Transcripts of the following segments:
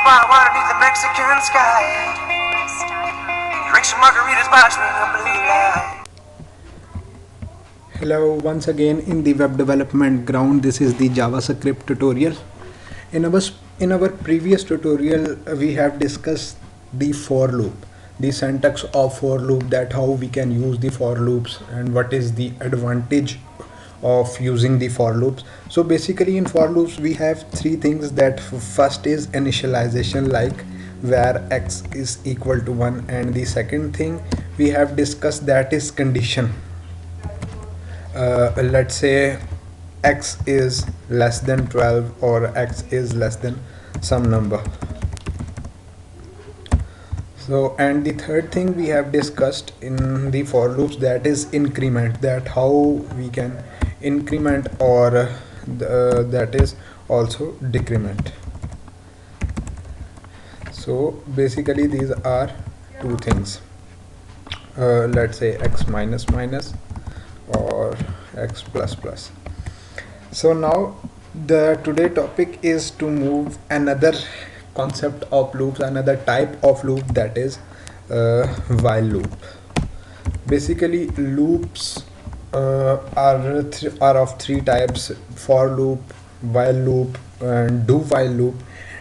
wild underneath the Mexican sky. Drink some margaritas, watch me in blue light. Hello, once again in the web development ground. This is the JavaScript tutorial. In our previous tutorial, we have discussed the for loop, the syntax of for loop, that how we can use the for loops and what is the advantage of using the for loops. So basically in for loops we have three things. That first is initialization, like where x is equal to 1, and the second thing we have discussed, that is condition. Let's say x is less than 12 or x is less than some number. So, and the third thing we have discussed in the for loops, that is increment, that how we can increment or that is also decrement. So basically these are two things. Let's say x minus minus or x plus plus. So now the today topic is to move another concept of loops, another type of loop, that is while loop. Basically loops are of three types: for loop, while loop, and do while loop.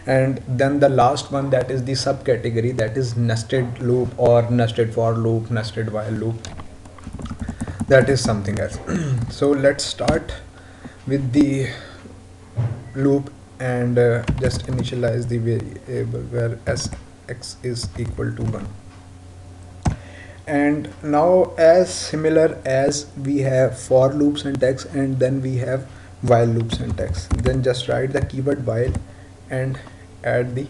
And then the last one, that is the subcategory, that is nested loop or nested for loop, nested while loop. That is something else. So let's start with the loop and just initialize the variable where x is equal to 1. And now, as similar as we have for loop syntax and then we have while loop syntax, then just write the keyword while and add the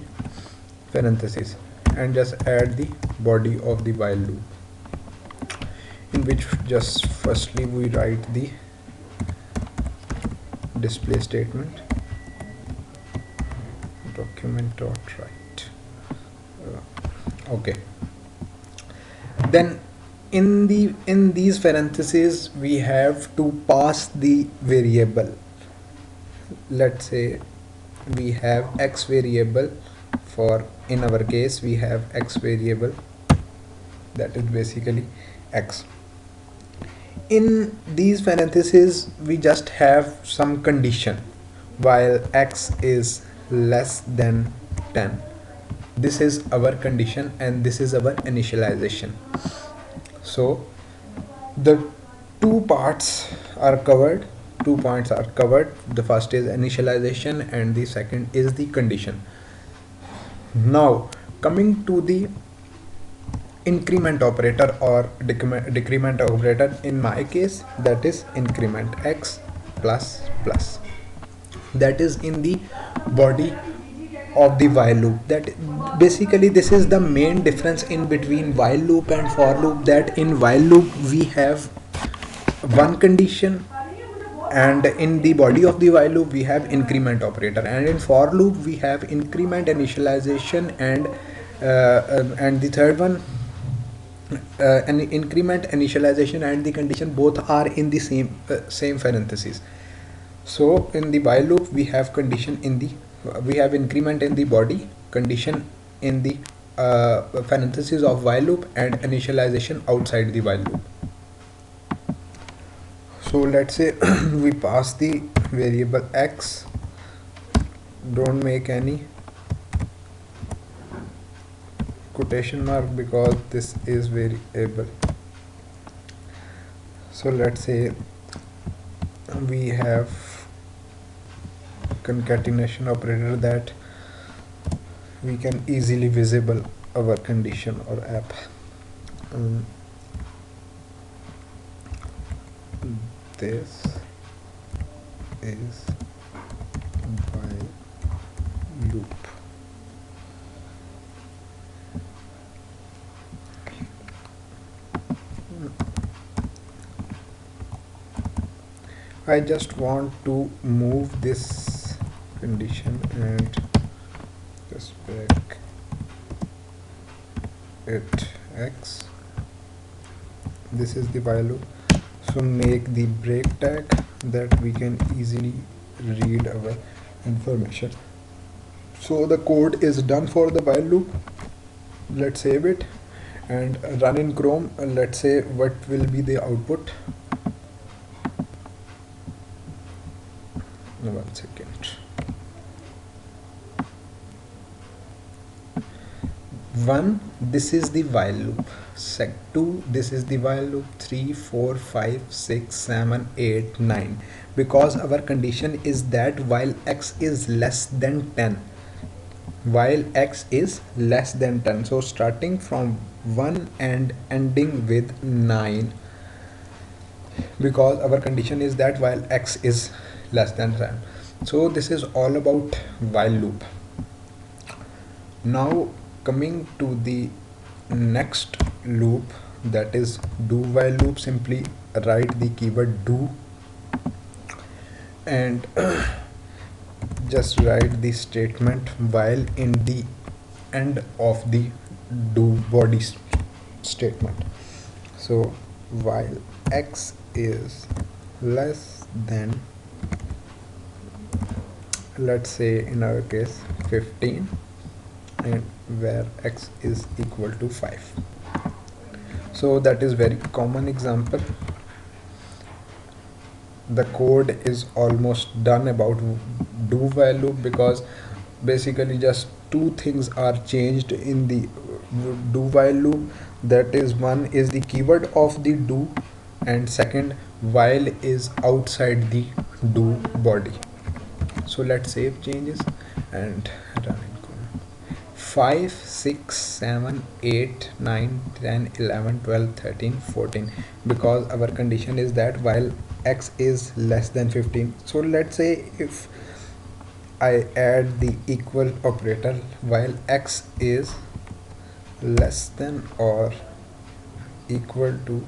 parentheses and just add the body of the while loop, in which just firstly we write the display statement document.write. Okay, then in these parentheses we have to pass the variable. Let's say we have x variable. For in our case we have x variable, that is basically x. In these parentheses we just have some condition. While x is less than 10, this is our condition and this is our initialization. So the two parts are covered, 2 points are covered. The first is initialization and the second is the condition. Now coming to the increment operator or decrement operator, in my case that is increment x plus plus, that is in the body of the while loop. That basically this is the main difference in between while loop and for loop, that in while loop we have one condition and in the body of the while loop we have increment operator, and in for loop we have increment, initialization, and the third one, an increment, initialization, and the condition both are in the same parentheses. So in the while loop we have condition in the we have increment in the body, condition in the parentheses of while loop, and initialization outside the while loop. So let's say we pass the variable x, don't make any quotation mark because this is variable. So let's say we have concatenation operator, that we can easily visible our condition or app. This is while loop. I just want to move this condition and just break it x. This is the while loop. So make the break tag that we can easily read our information. So the code is done for the while loop. Let's save it and run in Chrome. Let's say what will be the output. 1 second. 1, this is the while loop. 2, this is the while loop. 3, 4, 5, 6, 7, 8, 9. Because our condition is that while x is less than 10. While x is less than 10. So starting from 1 and ending with 9. Because our condition is that while x is less than 10. So this is all about while loop. Now coming to the next loop, that is do while loop. Simply write the keyword do and just write the statement while in the end of the do body statement. So while x is less than, let's say in our case 15, and where x is equal to 5. So that is very common example. The code is almost done about do while loop, because basically just two things are changed in the do while loop. That is, one is the keyword of the do, and second, while is outside the do body. So let's save changes and run it. 5, 6, 7, 8, 9, 10, 11, 12, 13, 14, because our condition is that while x is less than 15. So let's say if I add the equal operator while x is less than or equal to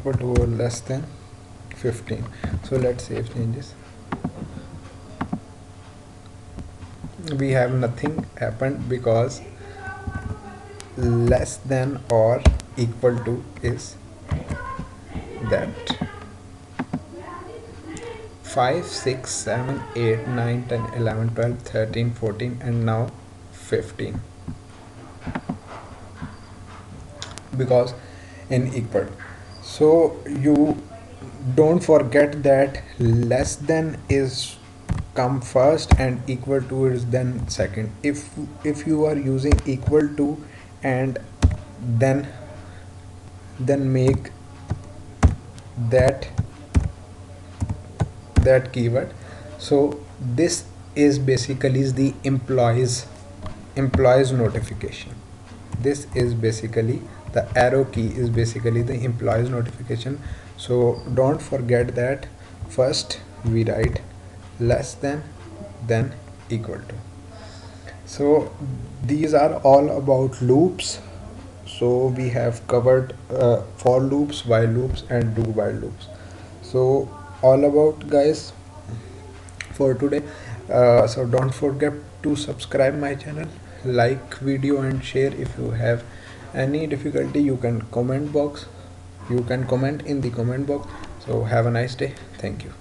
or less than 15. So let's save changes. We have nothing happened because less than or equal to is that 5, 6, 7, 8, 9, 10, 11, 12, 13, 14, and now 15, because in equal. So you don't forget that less than is come first and equal to is then second. If you are using equal to and then make that keyword, so this is basically the employees notification. This is basically the arrow key is basically the employees notification. So don't forget that first we write less than, then equal to. So these are all about loops. So we have covered for loops, while loops, and do while loops. So all about, guys, for today. So don't forget to subscribe my channel, like video, and share. If you have any difficulty, you can comment in the comment box. So have a nice day. Thank you.